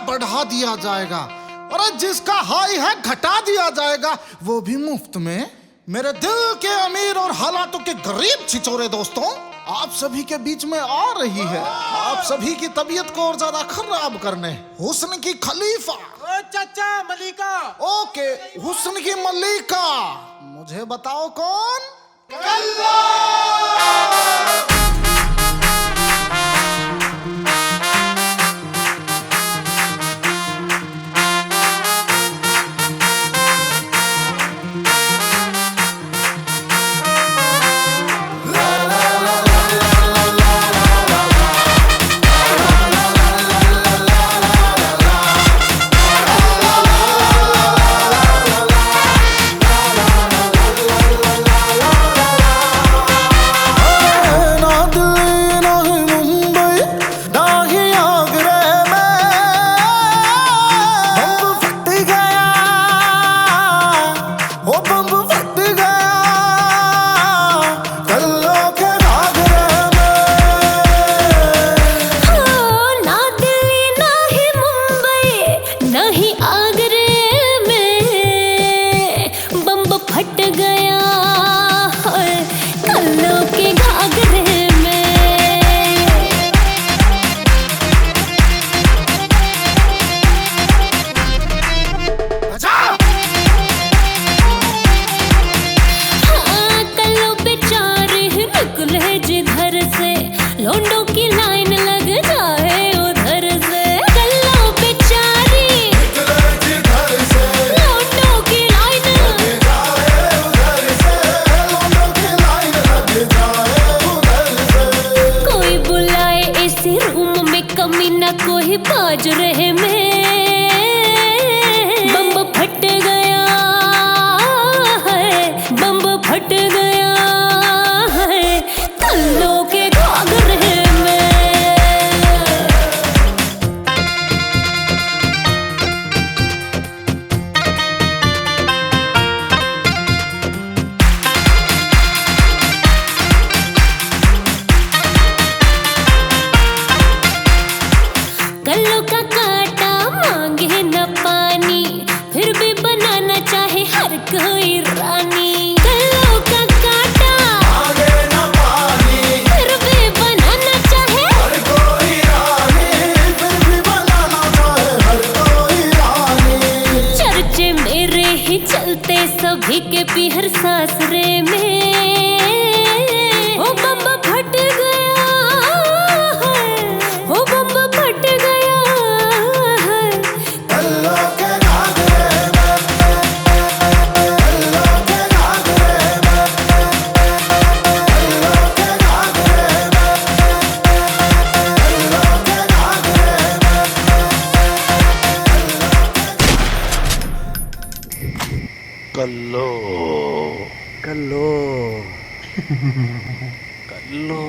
बढ़ा दिया जाएगा। अरे जिसका हाई है घटा दिया जाएगा, वो भी मुफ्त में। मेरे दिल के अमीर और हालातों के गरीब छिचोरे दोस्तों, आप सभी के बीच में आ रही है आप सभी की तबीयत को और ज्यादा खराब करने हुस्न की खलीफा। चाचा मलिका। ओके, हुस्न की मल्लिका। मुझे बताओ कौन? कल्ला। लोंडों की लाइन लग जाए उधर से, कल्लो बेचारी लोंडों की लाइन लग जाए उधर से, लोंडों की लाइन लग जाए उधर से। कोई बुलाए इसी रूम में, कमी न कोई बाज रहे में, बम फट गया है, बम फट गया है कल्लो के घाघरे में। कल्लो का काटा मांगे न पानी, फिर भी बनाना चाहे हर कोई रानी। कल्लो का काटा मांगे न पानी, फिर भी बनाना चाहे हर कोई रानी, फिर भी बनाना चाहे हर कोई रानी। चर्चे मेरे ही चलते सभी के पीहर सासरे में, ओ बम फट गया है, ओ बम फट गया है कल्लो के घाघरे में, कल्लो के घाघरे में, कल्लो के घाघरे में, कल्लो के घाघरे में। कल्लो कल्लो कल्लो